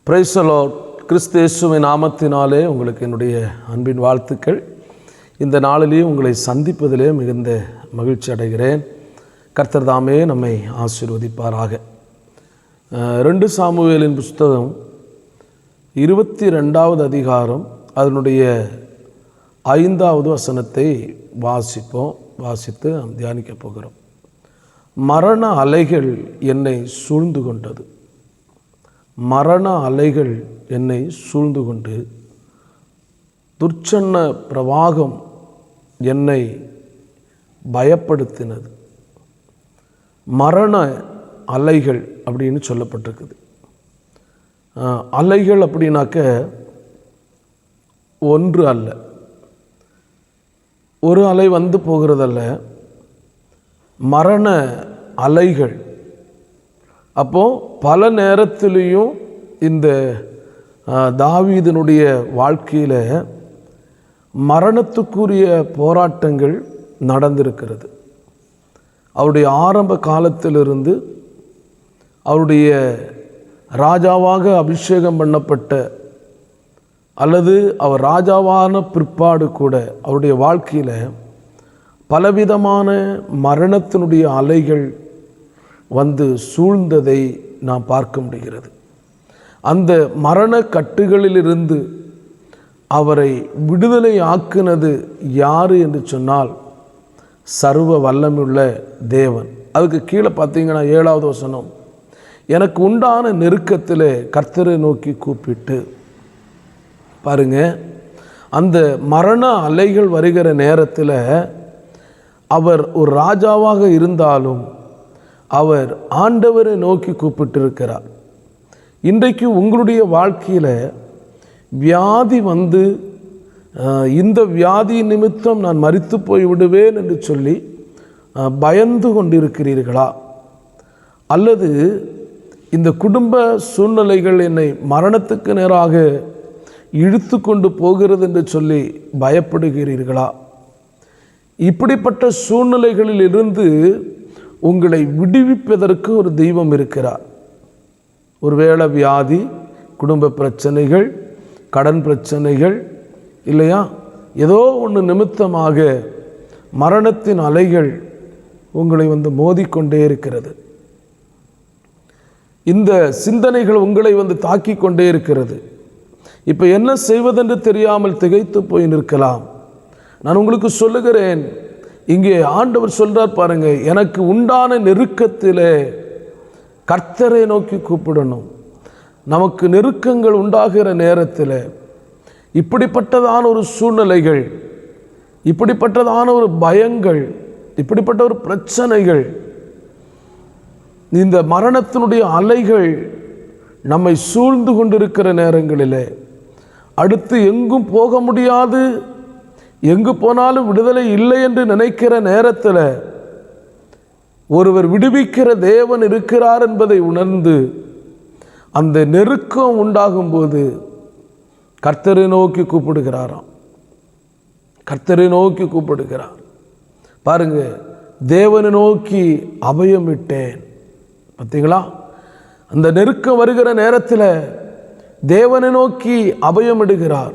Praise the Lord. கிறிஸ்து இயேசுவின் நாமத்தினாலே உங்களுக்கு என்னுடைய அன்பின் வாழ்த்துக்கள். இந்த நாளிலே உங்களை சந்திப்பதிலே மிகுந்த மகிழ்ச்சி அடைகிறேன். கர்த்தர் தாமே நம்மை ஆசீர்வதிப்பாராக. 2 சாமுவேலின் புஸ்தகம் 22வது அதிகாரம் அதனுடைய 5வது வசனத்தை வாசித்து நாம் தியானிக்கப் போகிறோம். மரண அலைகள் என்னை சூழ்ந்து கொண்டது. மரண அலைகள் என்னை சூழ்ந்து கொண்டு துர்ச்சன்ன பிரவாகம் என்னை பயப்படுத்தினது. மரண அலைகள் அப்படின்னு சொல்லப்பட்டிருக்குது. அலைகள் அப்படின்னாக்க ஒன்று அல்ல, ஒரு அலை வந்து போகிறதல்ல, மரண அலைகள். அப்போது பல நேரத்திலையும் இந்த தாவீதினுடைய வாழ்க்கையில் மரணத்துக்குரிய போராட்டங்கள் நடந்திருக்கிறது. அவருடைய ஆரம்ப காலத்திலிருந்து அவருடைய ராஜாவாக அபிஷேகம் பண்ணப்பட்ட அல்லது அவர் ராஜாவான பிற்பாடு கூட அவருடைய வாழ்க்கையில் பலவிதமான மரணத்தினுடைய அலைகள் வந்து சூழ்ந்ததை நாம் பார்க்க முடிகிறது. அந்த மரண கட்டுகளிலிருந்து அவரை விடுதலை ஆக்குனது யார் என்று சொன்னால் சர்வ வல்லமையுள்ள தேவன். அதுக்கு கீழே பார்த்தீங்கன்னா 7வது வசனம், எனக்கு உண்டான நெருக்கத்தில் கர்த்தரை நோக்கி கூப்பிட்டு. பாருங்க, அந்த மரண அலைகள் வருகிற நேரத்தில் அவர் ஒரு ராஜாவாக இருந்தாலும் அவர் ஆண்டவரை நோக்கி கூப்பிட்டிருக்கிறார். இன்றைக்கு உங்களுடைய வாழ்க்கையில் வியாதி வந்து இந்த வியாதி நிமித்தம் நான் மரித்து போய் விடுவேன் என்று சொல்லி பயந்து கொண்டிருக்கிறீர்களா? அல்லது இந்த குடும்ப சூழ்நிலைகள் என்னை மரணத்துக்கு நேராக இழுத்து கொண்டு போகிறது என்று சொல்லி பயப்படுகிறீர்களா? இப்படிப்பட்ட சூழ்நிலைகளில் இருந்து உங்களை விடுவிப்பதற்கு ஒரு தெய்வம் இருக்கிறார். ஒருவேளை வியாதி, குடும்ப பிரச்சனைகள், கடன் பிரச்சனைகள், இல்லையா, ஏதோ ஒன்று நிமித்தமாக மரணத்தின் அலைகள் உங்களை வந்து மோதிக்கொண்டே இருக்கிறது. இந்த சிந்தனைகள் உங்களை வந்து தாக்கி கொண்டே இருக்கிறது. இப்போ என்ன செய்வதென்று தெரியாமல் திகைத்து போய் நிற்கலாம். நான் உங்களுக்கு சொல்லுகிறேன், இங்கே ஆண்டவர் சொல்றார் பாருங்க, எனக்கு உண்டான நெருக்கத்திலே கர்த்தரை நோக்கி கூப்பிடணும். நமக்கு நெருக்கங்கள் உண்டாகிற நேரத்தில் இப்படிப்பட்டதான ஒரு சூழ்நிலைகள், இப்படிப்பட்டதான ஒரு பயங்கள், இப்படிப்பட்ட ஒரு பிரச்சனைகள், இந்த மரணத்தினுடைய அலைகள் நம்மை சூழ்ந்து கொண்டிருக்கிற நேரங்களில் அடுத்து எங்கும் போக முடியாது, எங்கு போனாலும் விடுதலை இல்லை என்று நினைக்கிற நேரத்தில் ஒருவர் விடுவிக்கிற தேவன் இருக்கிறார் என்பதை உணர்ந்து அந்த நெருக்கம் உண்டாகும்போது கர்த்தரை நோக்கி கூப்பிடுகிறாராம். கர்த்தரை நோக்கி கூப்பிடுகிறார். பாருங்க, தேவனை நோக்கி அபயமிட்டேன். பார்த்தீங்களா? அந்த நெருக்கம் வருகிற நேரத்தில் தேவனை நோக்கி அபயமிடுகிறார்.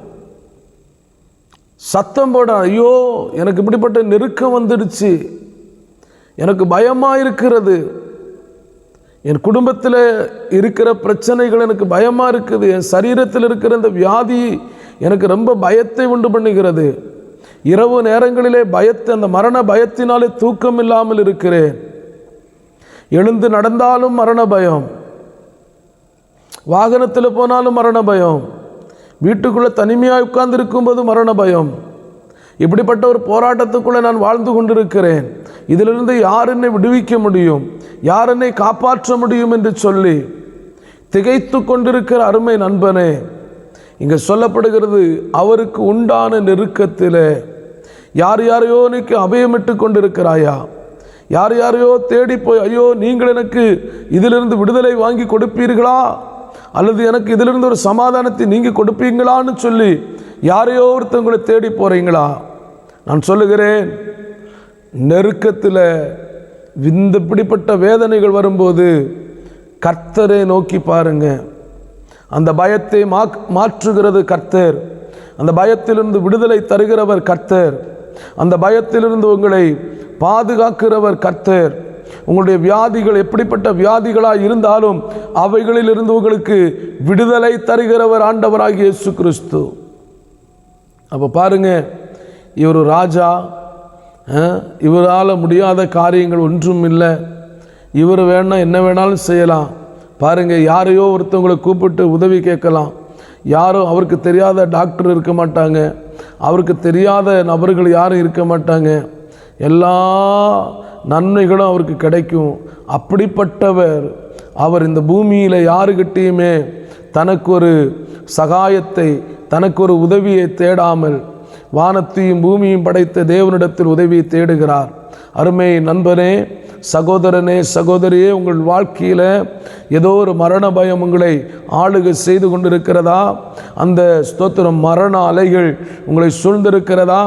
சத்தம் போட, ஐயோ எனக்கு இப்படிப்பட்ட நெருக்கம் வந்துடுச்சு, எனக்கு பயமாக இருக்கிறது, என் குடும்பத்தில் இருக்கிற பிரச்சனைகள் எனக்கு பயமாக இருக்குது, என் சரீரத்தில் இருக்கிற இந்த வியாதி எனக்கு ரொம்ப பயத்தை உண்டு பண்ணுகிறது, இரவு நேரங்களிலே பயத்தை, அந்த மரண பயத்தினாலே தூக்கம் இல்லாமல் இருக்கிறேன், எழுந்து நடந்தாலும் மரண பயம், வாகனத்தில் போனாலும் மரண பயம், வீட்டுக்குள்ளே தனிமையாக உட்கார்ந்து இருக்கும்போது மரண பயம். இப்படிப்பட்ட ஒரு போராட்டத்துக்குள்ளே நான் வாழ்ந்து கொண்டிருக்கிறேன். இதிலிருந்து யார் என்னை விடுவிக்க முடியும், யார் என்னை காப்பாற்ற முடியும் என்று சொல்லி திகைத்து கொண்டிருக்கிற அருமை நண்பனே, இங்கே சொல்லப்படுகிறது, அவருக்கு உண்டான நெருக்கத்தில் யார் யாரையோ நீக்கு அபயமிட்டு கொண்டிருக்கிறாயா? யார் யாரையோ தேடி போய், ஐயோ நீங்கள் எனக்கு இதிலிருந்து விடுதலை வாங்கி கொடுப்பீர்களா, அல்லது எனக்கு இதிலிருந்து ஒரு சமாதானத்தை நீங்கள் கொடுப்பீங்களான்னு சொல்லி யாரையோ ஒருத்தவங்களை தேடி போகிறீங்களா? நான் சொல்லுகிறேன், நெருக்கத்தில் இப்படிப்பட்ட வேதனைகள் வரும்போது கர்த்தரை நோக்கி பாருங்க. அந்த பயத்தை மாற்றுகிறது கர்த்தர். அந்த பயத்திலிருந்து விடுதலை தருகிறவர் கர்த்தர். அந்த பயத்திலிருந்து உங்களை பாதுகாக்கிறவர் கர்த்தர். உங்களுடைய வியாதிகள் எப்படிப்பட்ட வியாதிகளாக இருந்தாலும் அவைகளிலிருந்து உங்களுக்கு விடுதலை தருகிறவர் ஆண்டவராகிய இயேசு கிறிஸ்து. அப்போ பாருங்க, இவர் ராஜா, இவரால் முடியாத காரியங்கள் ஒன்றும் இல்லை. இவர் வேணா என்ன வேணாலும் செய்யலாம். பாருங்கள், யாரையோ ஒருத்தவங்களை கூப்பிட்டு உதவி கேட்கலாம். யாரோ அவருக்கு தெரியாத டாக்டர் இருக்க மாட்டாங்க, அவருக்கு தெரியாத நபர்கள் யாரும் இருக்க மாட்டாங்க. எல்லா நன்மைகளும் அவருக்கு கிடைக்கும். அப்படிப்பட்டவர் அவர் இந்த பூமியில் யாருக்கிட்டேயுமே தனக்கு ஒரு சகாயத்தை, தனக்கு ஒரு உதவியை தேடாமல் வானத்தையும் பூமியும் படைத்த தேவனிடத்தில் உதவியை தேடுகிறார். அருமை நண்பனே, சகோதரனே, சகோதரியே, உங்கள் வாழ்க்கையில் ஏதோ ஒரு மரண பயம் உங்களை ஆளுகை செய்து கொண்டிருக்கிறதா? அந்த ஸ்தோத்திரம் மரண அலைகள் உங்களை சூழ்ந்திருக்கிறதா?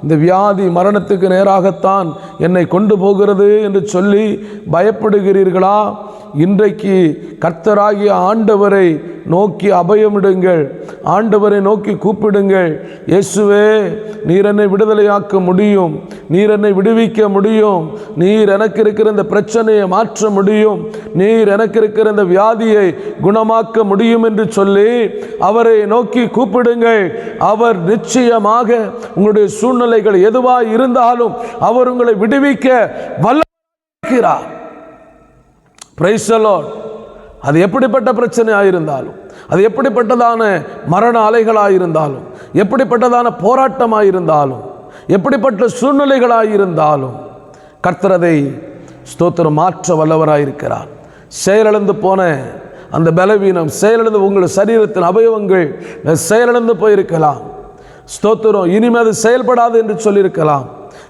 இந்த வியாதி மரணத்துக்கு நேராகத்தான் என்னை கொண்டு போகிறது என்று சொல்லி பயப்படுகிறீர்களா? இன்றைக்கு கர்த்தராகிய ஆண்டவரை நோக்கி அபயமிடுங்கள். ஆண்டவரை நோக்கி கூப்பிடுங்கள். இயேசுவே, நீர் என்னை விடுதலையாக்க முடியும், நீர் என்னை விடுவிக்க முடியும், நீர் எனக்கு இருக்கிற இந்த பிரச்சனையை மாற்ற முடியும், நீர் எனக்கு இருக்கிற இந்த வியாதியை குணமாக்க முடியும் என்று சொல்லி அவரை நோக்கி கூப்பிடுங்கள். அவர் நிச்சயமாக உங்களுடைய சூழ்நிலைகள் எதுவாக இருந்தாலும் அவர் உங்களை விடுவிக்க வல்லவராக. Praise the Lord. அது எப்படிப்பட்ட பிரச்சனையாக இருந்தாலும், அது எப்படிப்பட்டதான மரண அலைகளாக இருந்தாலும், எப்படிப்பட்டதான போராட்டமாக இருந்தாலும், எப்படிப்பட்ட சூழ்நிலைகளாக இருந்தாலும் கர்த்தர் அதை ஸ்தோத்திரம் மாற்ற வல்லவராக இருக்கிறார். செயலிழந்து போன அந்த பலவீனம், செயலிழந்து உங்கள் சரீரத்தின் அவயவங்கள் செயலிழந்து போயிருக்கலாம். ஸ்தோத்திரம் இனிமேல் அது செயல்படாது என்று சொல்லியிருக்கலாம்.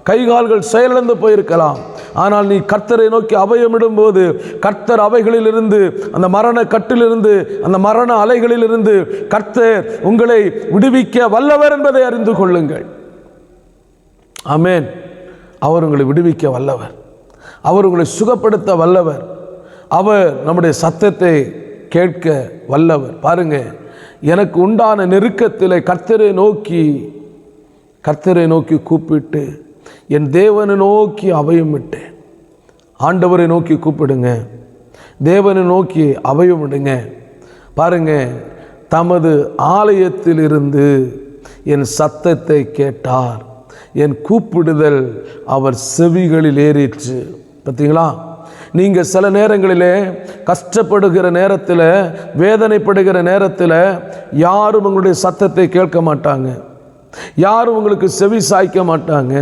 கைகால்கள் செயலிழந்து போயிருக்கலாம். ஆனால் நீ கர்த்தரை நோக்கி அபயமிடும் போது கர்த்தர் அவைகளிலிருந்து, அந்த மரண கட்டிலிருந்து, அந்த மரண அலைகளிலிருந்து கர்த்தர் உங்களை விடுவிக்க வல்லவர் என்பதை அறிந்து கொள்ளுங்கள். ஆமென். அவர் உங்களை விடுவிக்க வல்லவர். அவர் உங்களை சுகப்படுத்த வல்லவர். அவர் நம்முடைய சத்தத்தை கேட்க வல்லவர். பாருங்க, எனக்கு உண்டான நெருக்கத்தில் கர்த்தரை நோக்கி கூப்பிட்டு என் தேவனை நோக்கி அபயமிட்டேன். ஆண்டவரை நோக்கி கூப்பிடுங்க, தேவனை நோக்கி அபயமிடுங்க. பாருங்க, தமது ஆலயத்தில் இருந்து என் சத்தத்தை கேட்டார், என் கூப்பிடுதல் அவர் செவிகளில் ஏறிற்று. பார்த்தீங்களா? நீங்கள் சில நேரங்களிலே கஷ்டப்படுகிற நேரத்தில், வேதனைப்படுகிற நேரத்தில் யாரும் உங்களுடைய சத்தத்தை கேட்க மாட்டாங்க, யாரும் உங்களுக்கு செவி சாய்க்க மாட்டாங்க.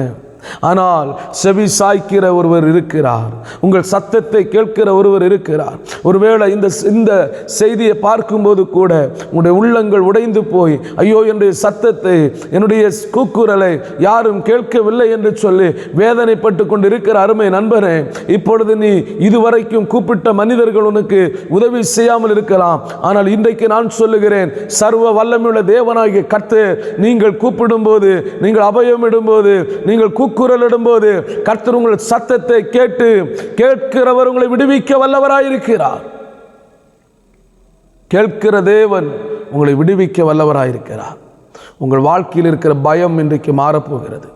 ஆனால் செவி சாய்க்கிற ஒருவர் இருக்கிறார், உங்கள் சத்தத்தை கேட்கிற ஒருவர் இருக்கிறார். ஒருவேளை இந்த செய்தியை பார்க்கும்போது கூட உங்களுடைய உள்ளங்கள் உடைந்து போய், ஐயோ என்னுடைய சத்தத்தை, என்னுடைய கூக்குரலை யாரும் கேட்கவில்லை என்று சொல்லி வேதனைப்பட்டு கொண்டு இருக்கிற அருமை நண்பரே, இப்பொழுது நீ இதுவரைக்கும் கூப்பிட்ட மனிதர்கள் உனக்கு உதவி செய்யாமல் இருக்கலாம். ஆனால் இன்றைக்கு நான் சொல்லுகிறேன், சர்வ வல்லமையுள்ள தேவனாகிய கர்த்தர் நீங்கள் கூப்பிடும்போது, நீங்கள் அபயமிடும்போது, நீங்கள் கூக்குரலிடும்போது கர்த்தர் உங்கள் சத்தத்தை கேட்டு கேட்கிறவர் உங்களை விடுவிக்க வல்லவராயிருக்கிறார். கேட்கிற தேவன் உங்களை விடுவிக்க வல்லவராயிருக்கிறார். உங்கள் வாழ்க்கையில் இருக்கிற பயம் இன்றைக்கு மாறப்போகிறது.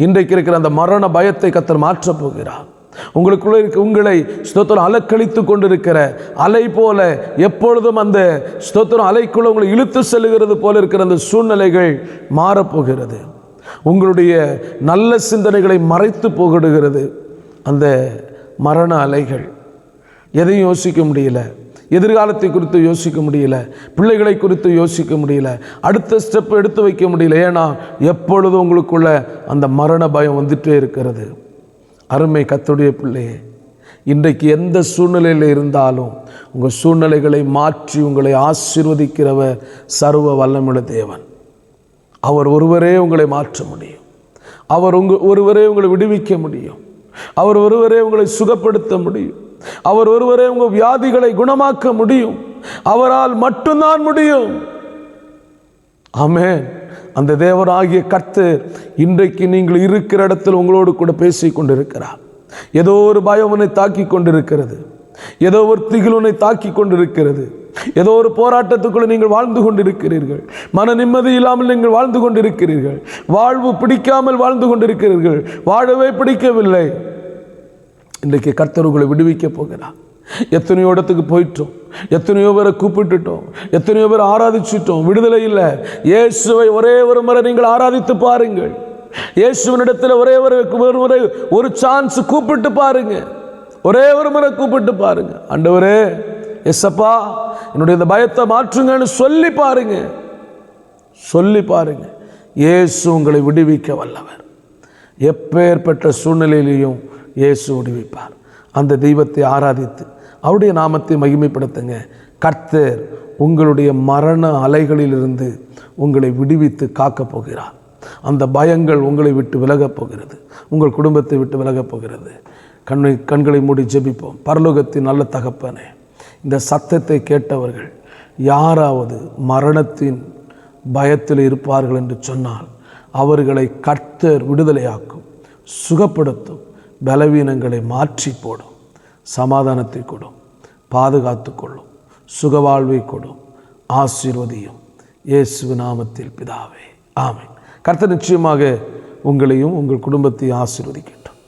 இன்றைக்கு இருக்கிற அந்த மரண பயத்தை கர்த்தர் மாற்றப் போகிறார். உங்களுக்குள்ள உங்களை ஸ்தோத்திரம் அலக்கழித்து கொண்டிருக்கிற அலை போல, எப்பொழுதும் அந்த ஸ்தோத்திரம் அலைக்குள்ள உங்களை இழுத்து செல்லுகிறது போல இருக்கிற அந்த சூழ்நிலைகள் மாறப்போகிறது. உங்களுடைய நல்ல சிந்தனைகளை மறைத்து போகிடுகிறது அந்த மரண அலைகள். எதையும் யோசிக்க முடியல, எதிர்காலத்தை குறித்து யோசிக்க முடியல, பிள்ளைகளை குறித்து யோசிக்க முடியல, அடுத்த ஸ்டெப் எடுத்து வைக்க முடியல. ஏன்னா எப்பொழுதும் உங்களுக்குள்ள அந்த மரண பயம் வந்துட்டே இருக்கிறது. அருமை கர்த்தருடைய பிள்ளையே, இன்றைக்கு எந்த சூழ்நிலையில் இருந்தாலும் உங்கள் சூழ்நிலைகளை மாற்றி உங்களை ஆசீர்வதிக்கிறவர் சர்வ வல்லமையுள்ள தேவன். அவர் ஒருவரே உங்களை மாற்ற முடியும். அவர் ஒருவரே உங்களை விடுவிக்க முடியும். அவர் ஒருவரே உங்களை சுகப்படுத்த முடியும். அவர் ஒருவரே உங்கள் வியாதிகளை குணமாக்க முடியும். அவரால் மட்டும்தான் முடியும். ஆமென். அந்த தேவனாகிய கர்த்தர் இன்றைக்கு நீங்கள் இருக்கிற இடத்தில் உங்களோடு கூட பேசிக் கொண்டிருக்கிறார். ஏதோ ஒரு பயம் உன்னை தாக்கி கொண்டிருக்கிறது, ஏதோ ஒரு திகில் உன்னை தாக்கி கொண்டிருக்கிறது. ஏதோ ஒரு போராட்டத்துக்குள்ளே நீங்கள் வாழ்ந்து கொண்டிருக்கிறீர்கள். மன நிம்மதி இல்லாமல் நீங்கள் வாழ்ந்து கொண்டிருக்கிறீர்கள். வாழ்வு பிடிக்காமல் வாழ்ந்து கொண்டிருக்கிறீர்கள். வாழவே பிடிக்கவில்லை. இன்றைக்கு கர்த்தர் உங்களை விடுவிக்க போகிறார். எத்தனையோ இடத்துக்கு போயிட்டோம், எத்தனையோ பேரை கூப்பிட்டுட்டோம், எத்தனையோ பேர் ஆராதிச்சிட்டோம், விடுதலை இல்லை. இயேசுவை ஒரே ஒரு முறை நீங்கள் ஆராதித்து பாருங்கள். இயேசுவினிடத்தில் ஒரே ஒரு சான்ஸ் கூப்பிட்டு பாருங்க. ஒரே ஒரு முறை கூப்பிட்டு பாருங்க. ஆண்டவரே, எஸ்ஸப்பா, என்னுடைய இந்த பயத்தை மாற்றுங்கன்னு சொல்லி பாருங்க. சொல்லி பாருங்க. இயேசு உங்களை விடுவிக்க வல்லவர். எப்பேற்பட்ட சூழ்நிலையிலையும் இயேசு விடுவிப்பார். அந்த தெய்வத்தை ஆராதித்து அவருடைய நாமத்தை மகிமைப்படுத்துங்க. கர்த்தர் உங்களுடைய மரண அலைகளிலிருந்து உங்களை விடுவித்து காக்கப் போகிறார். அந்த பயங்கள் உங்களை விட்டு விலகப் போகிறது. உங்கள் குடும்பத்தை விட்டு விலகப் போகிறது. கண்களை மூடி ஜெபிப்போம். பரலோகத்தின் நல்ல தகப்பனே, இந்த சத்தத்தை கேட்டவர்கள் யாராவது மரணத்தின் பயத்தில் இருப்பார்கள் என்று சொன்னால் அவர்களை கர்த்தர் விடுதலையாக்கும், சுகப்படுத்தும், பலவீனங்களை மாற்றி போடும், சமாதானத்தை கொடும், பாதுகாத்து கொள்ளும், சுகவாழ்வை கொடும், ஆசீர்வதியும். இயேசு நாமத்தில் பிதாவே, ஆமென். கர்த்தர் நிச்சயமாக உங்களையும் உங்கள் குடும்பத்தையும் ஆசீர்வதிக்கட்டும்.